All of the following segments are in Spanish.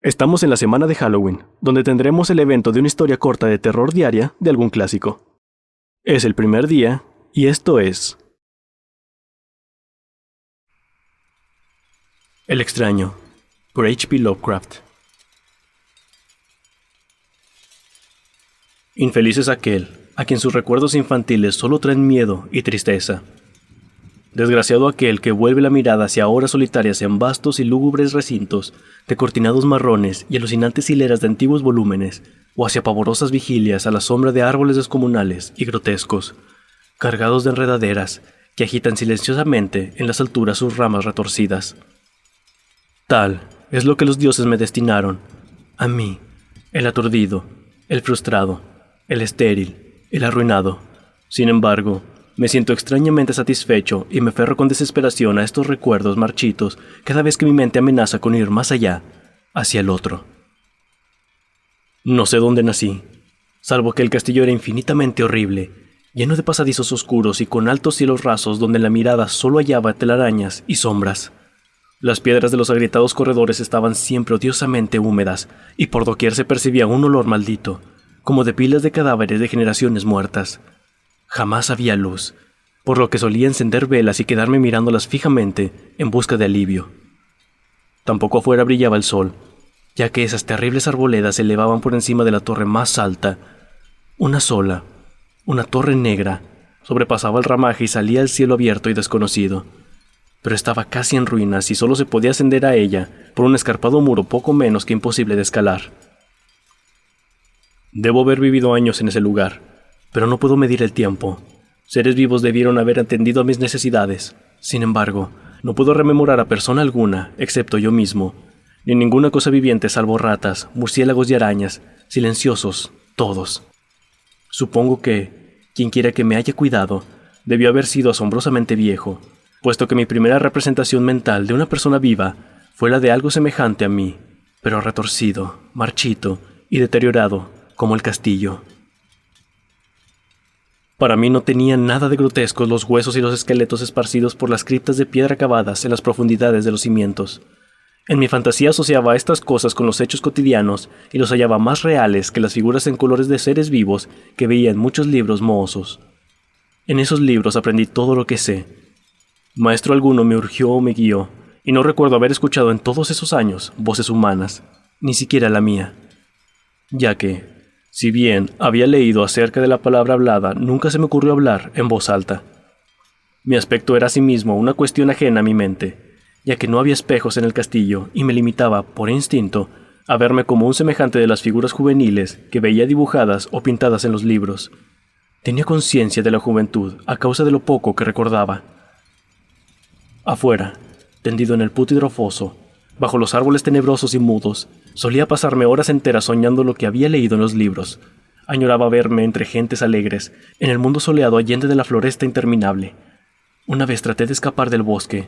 Estamos en la semana de Halloween, donde tendremos el evento de una historia corta de terror diaria de algún clásico. Es el primer día, y esto es... El extraño, por H.P. Lovecraft. Infeliz es aquel a quien sus recuerdos infantiles solo traen miedo y tristeza. Desgraciado aquel que vuelve la mirada hacia horas solitarias en vastos y lúgubres recintos de cortinados marrones y alucinantes hileras de antiguos volúmenes, o hacia pavorosas vigilias a la sombra de árboles descomunales y grotescos, cargados de enredaderas que agitan silenciosamente en las alturas sus ramas retorcidas. Tal es lo que los dioses me destinaron, a mí, el aturdido, el frustrado, el estéril, el arruinado. Sin embargo, me siento extrañamente satisfecho y me aferro con desesperación a estos recuerdos marchitos cada vez que mi mente amenaza con ir más allá, hacia el otro. No sé dónde nací, salvo que el castillo era infinitamente horrible, lleno de pasadizos oscuros y con altos cielos rasos donde la mirada solo hallaba telarañas y sombras. Las piedras de los agrietados corredores estaban siempre odiosamente húmedas y por doquier se percibía un olor maldito, como de pilas de cadáveres de generaciones muertas. Jamás había luz, por lo que solía encender velas y quedarme mirándolas fijamente en busca de alivio. Tampoco afuera brillaba el sol, ya que esas terribles arboledas se elevaban por encima de la torre más alta. Una sola, una torre negra, sobrepasaba el ramaje y salía al cielo abierto y desconocido, pero estaba casi en ruinas y solo se podía ascender a ella por un escarpado muro poco menos que imposible de escalar. Debo haber vivido años en ese lugar, pero no puedo medir el tiempo. Seres vivos debieron haber atendido a mis necesidades. Sin embargo, no puedo rememorar a persona alguna, excepto yo mismo, ni ninguna cosa viviente salvo ratas, murciélagos y arañas, silenciosos, todos. Supongo que, quien quiera que me haya cuidado, debió haber sido asombrosamente viejo, puesto que mi primera representación mental de una persona viva fue la de algo semejante a mí, pero retorcido, marchito y deteriorado, como el castillo. Para mí no tenían nada de grotescos los huesos y los esqueletos esparcidos por las criptas de piedra cavadas en las profundidades de los cimientos. En mi fantasía asociaba estas cosas con los hechos cotidianos y los hallaba más reales que las figuras en colores de seres vivos que veía en muchos libros mohosos. En esos libros aprendí todo lo que sé. Maestro alguno me urgió o me guió, y no recuerdo haber escuchado en todos esos años voces humanas, ni siquiera la mía. Ya que, si bien había leído acerca de la palabra hablada, nunca se me ocurrió hablar en voz alta. Mi aspecto era asimismo una cuestión ajena a mi mente, ya que no había espejos en el castillo y me limitaba, por instinto, a verme como un semejante de las figuras juveniles que veía dibujadas o pintadas en los libros. Tenía conciencia de la juventud a causa de lo poco que recordaba. Afuera, tendido en el pútrido foso, bajo los árboles tenebrosos y mudos, solía pasarme horas enteras soñando lo que había leído en los libros. Añoraba verme entre gentes alegres, en el mundo soleado allende de la floresta interminable. Una vez traté de escapar del bosque,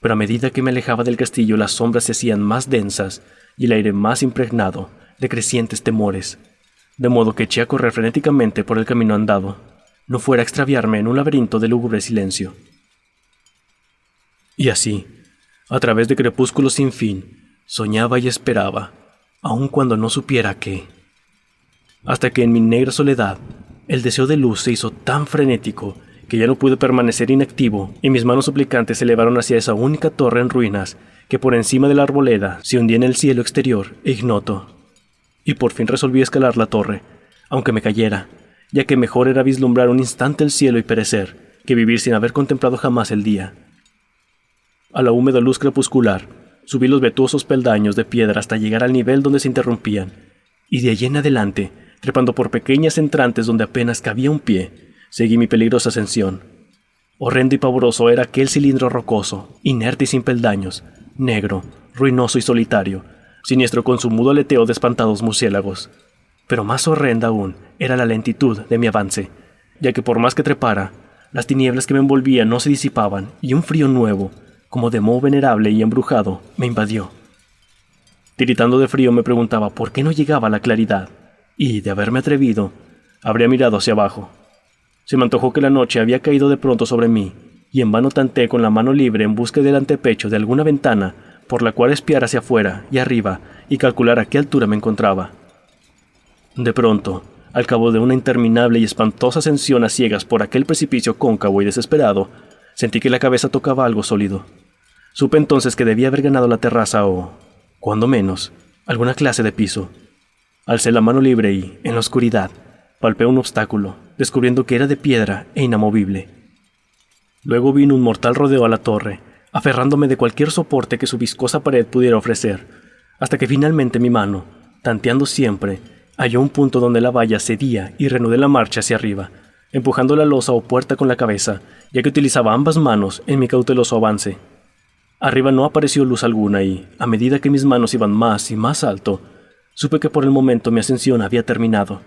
pero a medida que me alejaba del castillo las sombras se hacían más densas y el aire más impregnado de crecientes temores, de modo que eché a correr frenéticamente por el camino andado, no fuera a extraviarme en un laberinto de lúgubre silencio. Y así, a través de crepúsculos sin fin, soñaba y esperaba, aun cuando no supiera qué. Hasta que en mi negra soledad, el deseo de luz se hizo tan frenético que ya no pude permanecer inactivo y mis manos suplicantes se elevaron hacia esa única torre en ruinas que por encima de la arboleda se hundía en el cielo exterior e ignoto. Y por fin resolví escalar la torre, aunque me cayera, ya que mejor era vislumbrar un instante el cielo y perecer que vivir sin haber contemplado jamás el día. A la húmeda luz crepuscular, subí los vetuosos peldaños de piedra hasta llegar al nivel donde se interrumpían, y de allí en adelante, trepando por pequeñas entrantes donde apenas cabía un pie, seguí mi peligrosa ascensión. Horrendo y pavoroso era aquel cilindro rocoso, inerte y sin peldaños, negro, ruinoso y solitario, siniestro con su mudo aleteo de espantados murciélagos. Pero más horrenda aún era la lentitud de mi avance, ya que por más que trepara, las tinieblas que me envolvían no se disipaban, y un frío nuevo, como de moho venerable y embrujado, me invadió. Tiritando de frío me preguntaba por qué no llegaba la claridad, y, de haberme atrevido, habría mirado hacia abajo. Se me antojó que la noche había caído de pronto sobre mí, y en vano tanteé con la mano libre en busca del antepecho de alguna ventana por la cual espiar hacia afuera y arriba y calcular a qué altura me encontraba. De pronto, al cabo de una interminable y espantosa ascensión a ciegas por aquel precipicio cóncavo y desesperado, sentí que la cabeza tocaba algo sólido. Supe entonces que debía haber ganado la terraza o, cuando menos, alguna clase de piso. Alcé la mano libre y, en la oscuridad, palpé un obstáculo, descubriendo que era de piedra e inamovible. Luego vino un mortal rodeo a la torre, aferrándome de cualquier soporte que su viscosa pared pudiera ofrecer, hasta que finalmente mi mano, tanteando siempre, halló un punto donde la valla cedía y reanudé la marcha hacia arriba, empujando la losa o puerta con la cabeza, ya que utilizaba ambas manos en mi cauteloso avance. Arriba no apareció luz alguna y, a medida que mis manos iban más y más alto, supe que por el momento mi ascensión había terminado,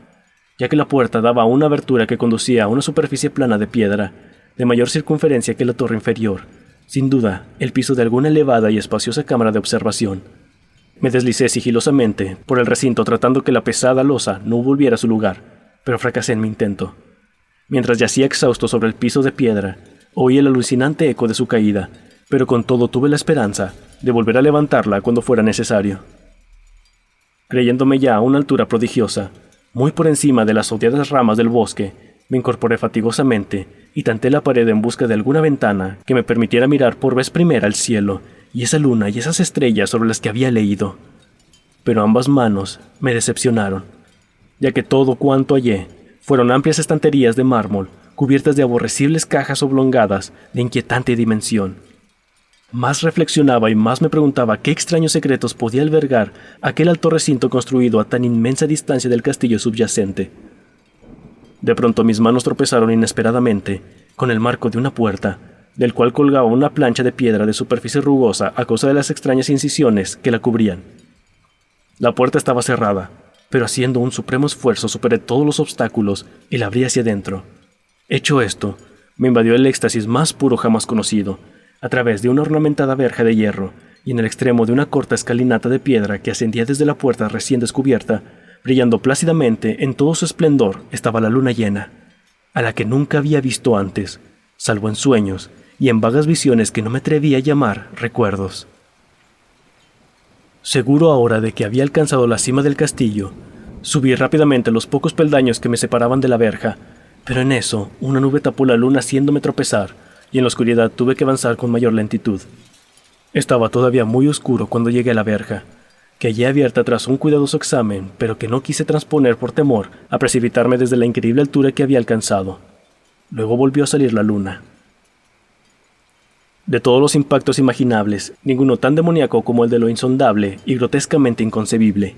ya que la puerta daba a una abertura que conducía a una superficie plana de piedra, de mayor circunferencia que la torre inferior, sin duda el piso de alguna elevada y espaciosa cámara de observación. Me deslicé sigilosamente por el recinto tratando que la pesada losa no volviera a su lugar, pero fracasé en mi intento. Mientras yacía exhausto sobre el piso de piedra, oí el alucinante eco de su caída, pero con todo tuve la esperanza de volver a levantarla cuando fuera necesario. Creyéndome ya a una altura prodigiosa, muy por encima de las odiadas ramas del bosque, me incorporé fatigosamente y tanteé la pared en busca de alguna ventana que me permitiera mirar por vez primera el cielo y esa luna y esas estrellas sobre las que había leído. Pero ambas manos me decepcionaron, ya que todo cuanto hallé fueron amplias estanterías de mármol cubiertas de aborrecibles cajas oblongadas de inquietante dimensión. Más reflexionaba y más me preguntaba qué extraños secretos podía albergar aquel alto recinto construido a tan inmensa distancia del castillo subyacente. De pronto mis manos tropezaron inesperadamente con el marco de una puerta, del cual colgaba una plancha de piedra de superficie rugosa a causa de las extrañas incisiones que la cubrían. La puerta estaba cerrada, pero haciendo un supremo esfuerzo superé todos los obstáculos y la abrí hacia adentro. Hecho esto, me invadió el éxtasis más puro jamás conocido, a través de una ornamentada verja de hierro, y en el extremo de una corta escalinata de piedra que ascendía desde la puerta recién descubierta, brillando plácidamente en todo su esplendor, estaba la luna llena, a la que nunca había visto antes, salvo en sueños y en vagas visiones que no me atreví a llamar recuerdos. Seguro ahora de que había alcanzado la cima del castillo, subí rápidamente los pocos peldaños que me separaban de la verja, pero en eso una nube tapó la luna haciéndome tropezar, y en la oscuridad tuve que avanzar con mayor lentitud. Estaba todavía muy oscuro cuando llegué a la verja, que hallé abierta tras un cuidadoso examen, pero que no quise transponer por temor a precipitarme desde la increíble altura que había alcanzado. Luego volvió a salir la luna. De todos los impactos imaginables, ninguno tan demoníaco como el de lo insondable y grotescamente inconcebible.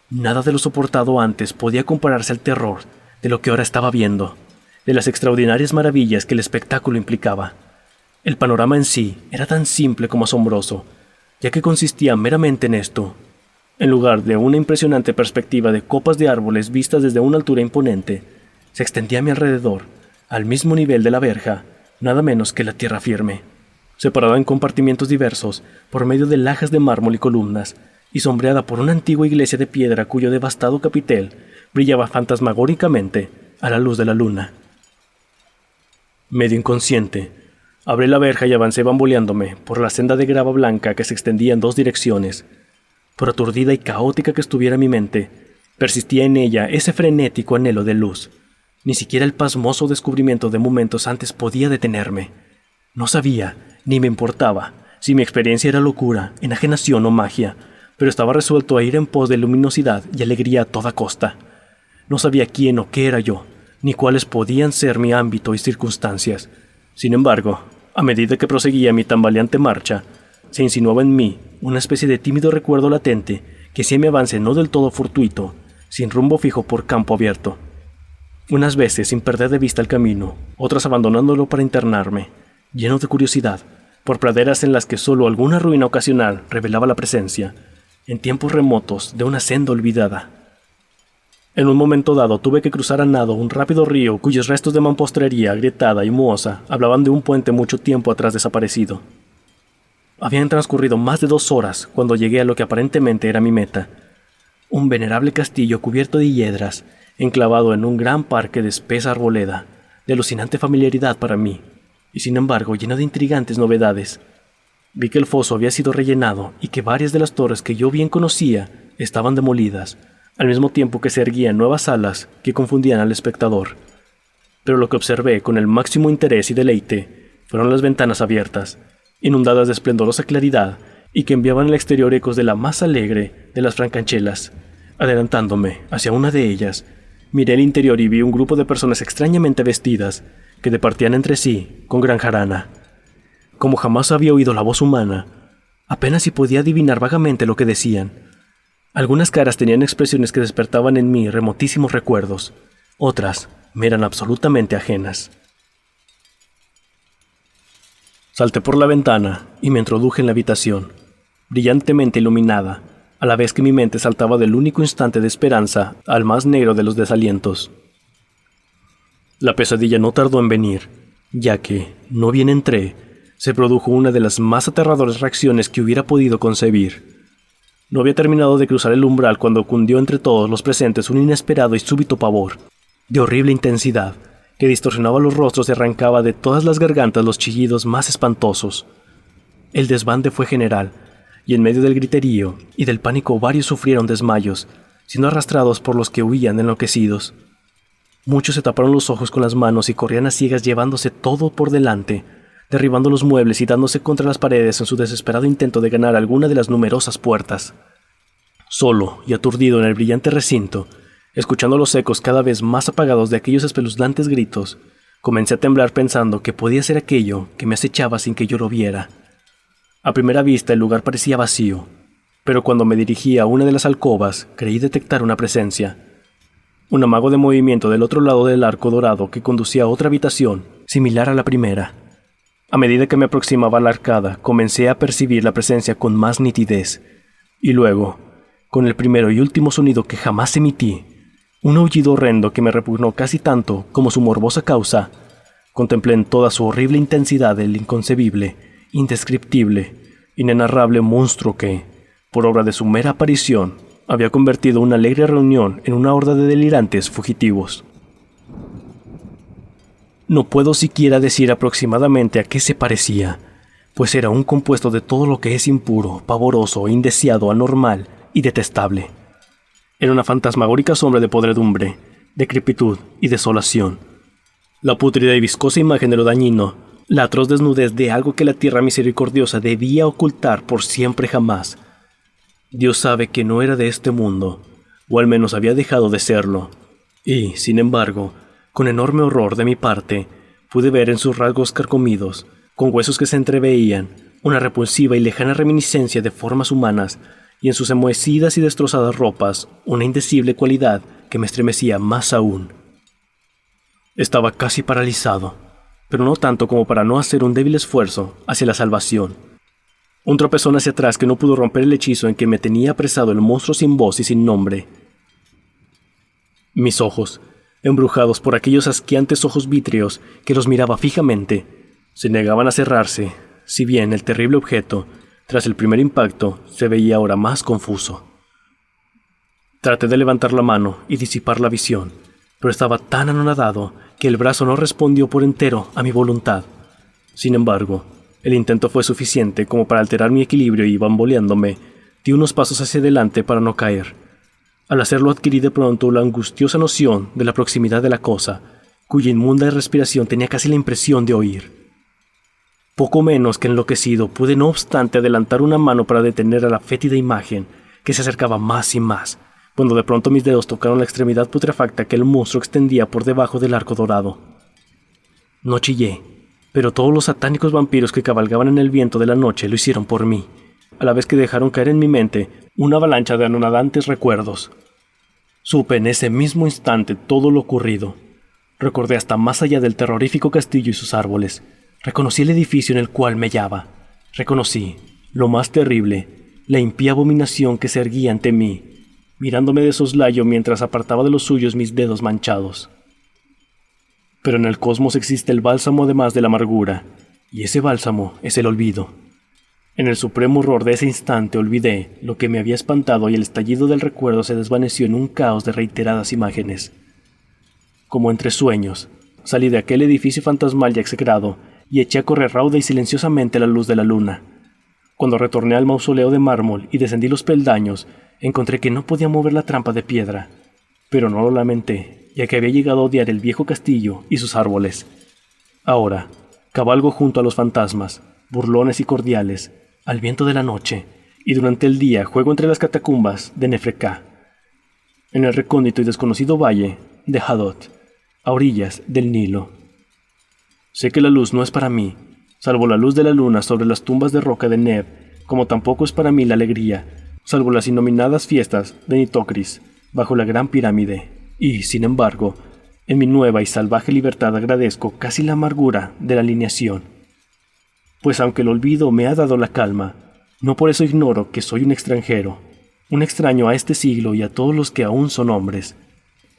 Nada de lo soportado antes podía compararse al terror de lo que ahora estaba viendo, de las extraordinarias maravillas que el espectáculo implicaba. El panorama en sí era tan simple como asombroso, ya que consistía meramente en esto. En lugar de una impresionante perspectiva de copas de árboles vistas desde una altura imponente, se extendía a mi alrededor, al mismo nivel de la verja, nada menos que la tierra firme, separada en compartimientos diversos por medio de lajas de mármol y columnas, y sombreada por una antigua iglesia de piedra cuyo devastado capitel brillaba fantasmagóricamente a la luz de la luna. Medio inconsciente, abrí la verja y avancé bamboleándome por la senda de grava blanca que se extendía en dos direcciones. Por aturdida y caótica que estuviera mi mente, persistía en ella ese frenético anhelo de luz. Ni siquiera el pasmoso descubrimiento de momentos antes podía detenerme. No sabía, ni me importaba, si mi experiencia era locura, enajenación o magia, pero estaba resuelto a ir en pos de luminosidad y alegría a toda costa. No sabía quién o qué era yo, ni cuáles podían ser mi ámbito y circunstancias. Sin embargo, a medida que proseguía mi tambaleante marcha, se insinuaba en mí una especie de tímido recuerdo latente que hacía mi avance no del todo fortuito, sin rumbo fijo por campo abierto. Unas veces sin perder de vista el camino, otras abandonándolo para internarme, lleno de curiosidad, por praderas en las que solo alguna ruina ocasional revelaba la presencia, en tiempos remotos, de una senda olvidada. En un momento dado tuve que cruzar a nado un rápido río cuyos restos de mampostería agrietada y mohosa hablaban de un puente mucho tiempo atrás desaparecido. Habían transcurrido más de 2 horas cuando llegué a lo que aparentemente era mi meta, un venerable castillo cubierto de hiedras, enclavado en un gran parque de espesa arboleda, de alucinante familiaridad para mí, y sin embargo lleno de intrigantes novedades. Vi que el foso había sido rellenado y que varias de las torres que yo bien conocía estaban demolidas, al mismo tiempo que se erguían nuevas alas que confundían al espectador. Pero lo que observé con el máximo interés y deleite fueron las ventanas abiertas, inundadas de esplendorosa claridad y que enviaban al exterior ecos de la más alegre de las francanchelas. Adelantándome hacia una de ellas, miré el interior y vi un grupo de personas extrañamente vestidas que departían entre sí con gran jarana. Como jamás había oído la voz humana, apenas si podía adivinar vagamente lo que decían. Algunas caras tenían expresiones que despertaban en mí remotísimos recuerdos, otras me eran absolutamente ajenas. Salté por la ventana y me introduje en la habitación, brillantemente iluminada, a la vez que mi mente saltaba del único instante de esperanza al más negro de los desalientos. La pesadilla no tardó en venir, ya que, no bien entré, se produjo una de las más aterradoras reacciones que hubiera podido concebir. No había terminado de cruzar el umbral cuando cundió entre todos los presentes un inesperado y súbito pavor, de horrible intensidad, que distorsionaba los rostros y arrancaba de todas las gargantas los chillidos más espantosos. El desbande fue general, y en medio del griterío y del pánico varios sufrieron desmayos, siendo arrastrados por los que huían enloquecidos. Muchos se taparon los ojos con las manos y corrían a ciegas llevándose todo por delante, derribando los muebles y dándose contra las paredes en su desesperado intento de ganar alguna de las numerosas puertas. Solo y aturdido en el brillante recinto, escuchando los ecos cada vez más apagados de aquellos espeluznantes gritos, comencé a temblar pensando que podía ser aquello que me acechaba sin que yo lo viera. A primera vista el lugar parecía vacío, pero cuando me dirigí a una de las alcobas creí detectar una presencia. Un amago de movimiento del otro lado del arco dorado que conducía a otra habitación, similar a la primera. A medida que me aproximaba a la arcada, comencé a percibir la presencia con más nitidez, y luego, con el primero y último sonido que jamás emití, un aullido horrendo que me repugnó casi tanto como su morbosa causa, contemplé en toda su horrible intensidad el inconcebible, indescriptible, inenarrable monstruo que, por obra de su mera aparición, había convertido una alegre reunión en una horda de delirantes fugitivos. No puedo siquiera decir aproximadamente a qué se parecía, pues era un compuesto de todo lo que es impuro, pavoroso, indeseado, anormal y detestable. Era una fantasmagórica sombra de podredumbre, decrepitud y desolación. La pútrida y viscosa imagen de lo dañino, la atroz desnudez de algo que la tierra misericordiosa debía ocultar por siempre jamás. Dios sabe que no era de este mundo, o al menos había dejado de serlo, y, sin embargo, con enorme horror de mi parte, pude ver en sus rasgos carcomidos, con huesos que se entreveían, una repulsiva y lejana reminiscencia de formas humanas, y en sus enmohecidas y destrozadas ropas, una indecible cualidad que me estremecía más aún. Estaba casi paralizado, pero no tanto como para no hacer un débil esfuerzo hacia la salvación. Un tropezón hacia atrás que no pudo romper el hechizo en que me tenía apresado el monstruo sin voz y sin nombre. Mis ojos, embrujados por aquellos asqueantes ojos vítreos que los miraba fijamente, se negaban a cerrarse, si bien el terrible objeto, tras el primer impacto, se veía ahora más confuso. Traté de levantar la mano y disipar la visión, pero estaba tan anonadado que el brazo no respondió por entero a mi voluntad. Sin embargo, el intento fue suficiente como para alterar mi equilibrio y, bamboleándome, di unos pasos hacia adelante para no caer. Al hacerlo adquirí de pronto la angustiosa noción de la proximidad de la cosa, cuya inmunda respiración tenía casi la impresión de oír. Poco menos que enloquecido, pude no obstante adelantar una mano para detener a la fétida imagen, que se acercaba más y más, cuando de pronto mis dedos tocaron la extremidad putrefacta que el monstruo extendía por debajo del arco dorado. No chillé, pero todos los satánicos vampiros que cabalgaban en el viento de la noche lo hicieron por mí, a la vez que dejaron caer en mi mente una avalancha de anonadantes recuerdos. Supe en ese mismo instante todo lo ocurrido. Recordé hasta más allá del terrorífico castillo y sus árboles. Reconocí el edificio en el cual me hallaba. Reconocí, lo más terrible, la impía abominación que se erguía ante mí, mirándome de soslayo mientras apartaba de los suyos mis dedos manchados. Pero en el cosmos existe el bálsamo además de la amargura, y ese bálsamo es el olvido. En el supremo horror de ese instante olvidé lo que me había espantado y el estallido del recuerdo se desvaneció en un caos de reiteradas imágenes. Como entre sueños, salí de aquel edificio fantasmal y execrado y eché a correr rauda y silenciosamente la luz de la luna. Cuando retorné al mausoleo de mármol y descendí los peldaños, encontré que no podía mover la trampa de piedra. Pero no lo lamenté, ya que había llegado a odiar el viejo castillo y sus árboles. Ahora, cabalgo junto a los fantasmas, burlones y cordiales, al viento de la noche, y durante el día juego entre las catacumbas de Nefreká, en el recóndito y desconocido valle de Hadot, a orillas del Nilo. Sé que la luz no es para mí, salvo la luz de la luna sobre las tumbas de roca de Neb, como tampoco es para mí la alegría, salvo las innominadas fiestas de Nitocris, bajo la gran pirámide, y, sin embargo, en mi nueva y salvaje libertad agradezco casi la amargura de la alineación. Pues aunque el olvido me ha dado la calma, no por eso ignoro que soy un extranjero, un extraño a este siglo y a todos los que aún son hombres.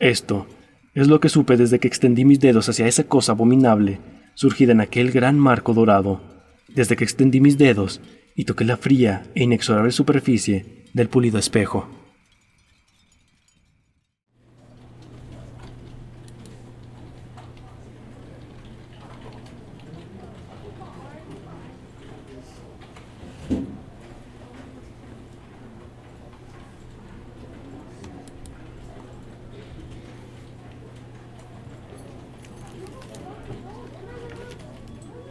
Esto es lo que supe desde que extendí mis dedos hacia esa cosa abominable, surgida en aquel gran marco dorado, desde que extendí mis dedos y toqué la fría e inexorable superficie del pulido espejo.